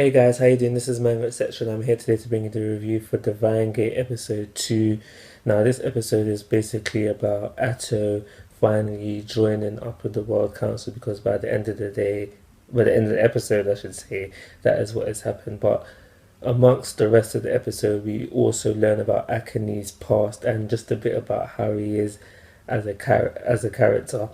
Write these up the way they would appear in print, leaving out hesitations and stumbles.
Hey guys, how you doing? This is Manga, etc. I'm here today to bring you the review for Divine Gate episode 2. Now, this episode is basically about Atto finally joining up with the World Council because by the end of the day, by the end of the episode, I should say, that is what has happened. But amongst the rest of the episode, we also learn about Akane's past and just a bit about how he is as a character.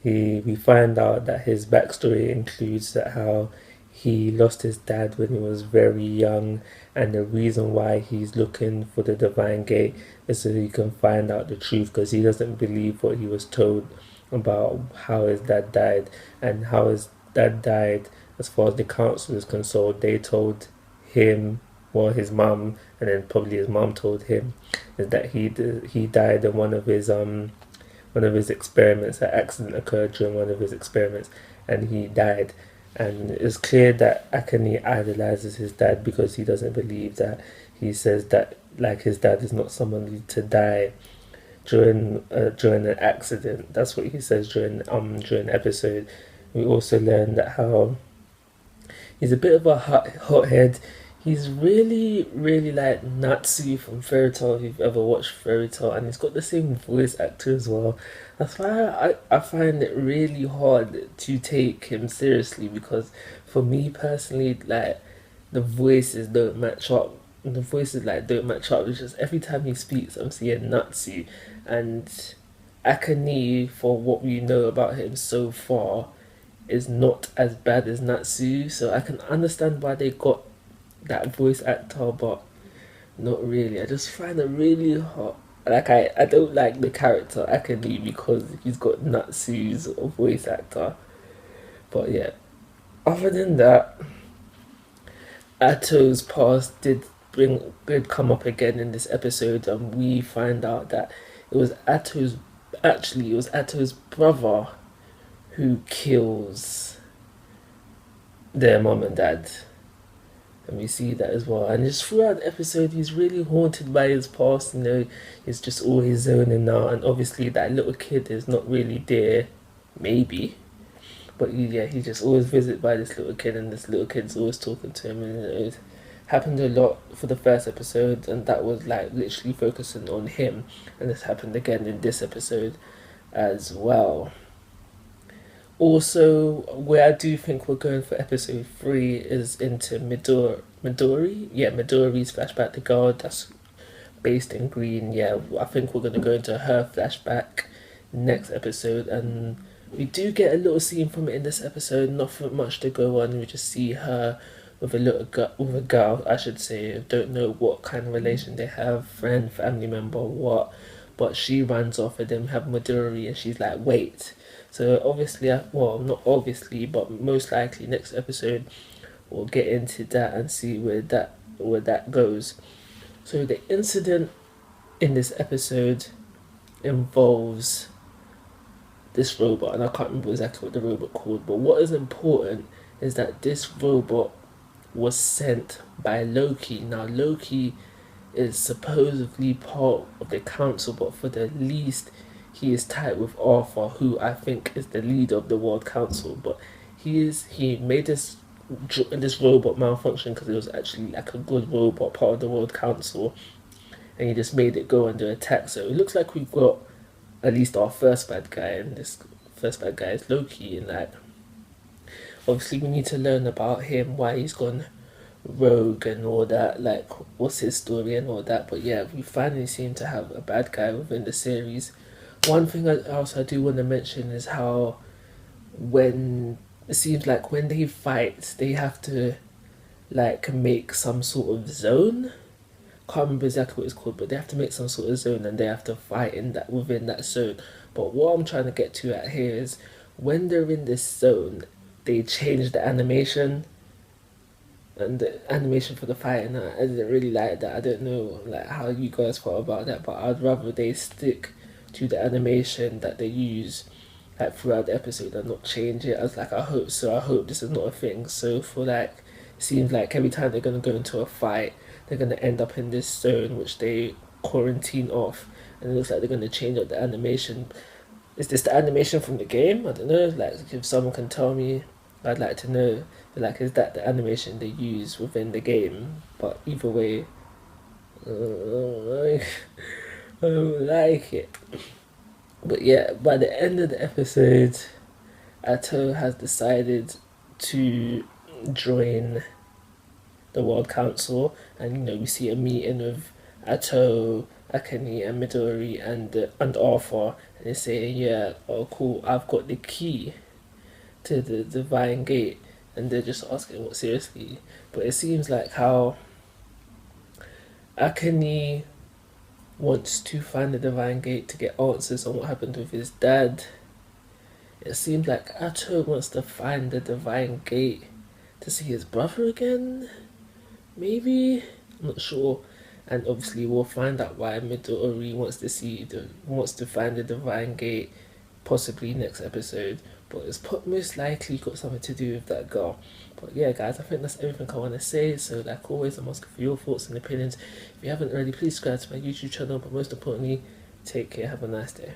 We find out that his backstory includes that how he lost his dad when he was very young, and the reason why he's looking for the Divine Gate is so he can find out the truth because he doesn't believe what he was told about how his dad died and how his dad died. As far as the council is concerned, they told him, well, his mum, and then probably his mum told him, is that he died in one of his experiments. An accident occurred during one of his experiments, and he died. And it's clear that Akane idolizes his dad because he doesn't believe that. He says that like his dad is not someone to die during an accident. That's what he says during the episode. We also learn that how he's a bit of a hothead. He's really, really like Natsu from Fairy Tail, if you've ever watched Fairy Tail, and he's got the same voice actor as well. That's why I find it really hard to take him seriously because for me personally, like the voices don't match up. The voices like don't match up. It's just every time he speaks, I'm seeing Natsu, and Akane, for what we know about him so far, is not as bad as Natsu. So I can understand why they got that voice actor, but not really. I just find it really hot. Like I don't like the character Akane because he's got Natsu's voice actor. But yeah, other than that, Atto's past did come up again in this episode, and we find out that it was Atto's brother who kills their mom and dad. And we see that as well. And just throughout the episode, he's really haunted by his past. He's just always zoning out. And obviously, that little kid is not really there, maybe. But yeah, he's just always visited by this little kid, and this little kid's always talking to him. And it happened a lot for the first episode, and that was like literally focusing on him. And this happened again in this episode as well. Also, where I do think we're going for episode 3 is into Midori. Yeah, Midori's flashback, the girl that's based in Green. Yeah, I think we're going to go into her flashback next episode. And we do get a little scene from it in this episode, nothing much to go on. We just see her with with a girl, I should say. Don't know what kind of relation they have, friend, family member, what. But she runs off and then have Midori, and she's like, wait. So obviously, well, not obviously, but most likely next episode we'll get into that and see where that goes. So the incident in this episode involves this robot, and I can't remember exactly what the robot called. But what is important is that this robot was sent by Loki. Now Loki is supposedly part of the council, but for the least he is tied with Arthur, who I think is the leader of the World Council. But he made this robot malfunction because it was actually like a good robot, part of the World Council, and he just made it go under attack. So it looks like we've got at least our first bad guy, and this first bad guy is Loki. And like, obviously, we need to learn about him, why he's gone rogue and all that, like what's his story and all that. But yeah, we finally seem to have a bad guy within the series. One thing I do want to mention is how when it seems like when they fight, they have to like make some sort of zone. Can't remember exactly what it's called, but they have to make some sort of zone and they have to fight in that within that zone. But what I'm trying to get to at here is when they're in this zone, they change the animation. And the animation for the fight, and I didn't really like that. I don't know like how you guys felt about that, but I'd rather they stick to the animation that they use like throughout the episode and not change it. I was like, I hope so. I hope this is not a thing. So for like, it seems like every time they're gonna go into a fight, they're gonna end up in this zone which they quarantine off, and it looks like they're gonna change up the animation. Is this the animation from the game? I don't know. Like, if someone can tell me I'd like to know, like, is that the animation they use within the game? But either way, I don't like it. But yeah, by the end of the episode, Atto has decided to join the World Council, and we see a meeting with Atto, Akane, and Midori, and Arthur, and they say, "Yeah, oh cool, I've got the key to the Divine Gate," and they're just asking, "What, seriously?" But it seems like how Akane wants to find the Divine Gate to get answers on what happened with his dad. It seems like Atto wants to find the Divine Gate to see his brother again. Maybe, I'm not sure. And obviously, we'll find out why Midori wants to find the Divine Gate, possibly next episode. But it's most likely got something to do with that girl. But yeah, guys, I think that's everything I want to say. So, like always, I'm asking for your thoughts and opinions. If you haven't already, please subscribe to my YouTube channel. But most importantly, take care. Have a nice day.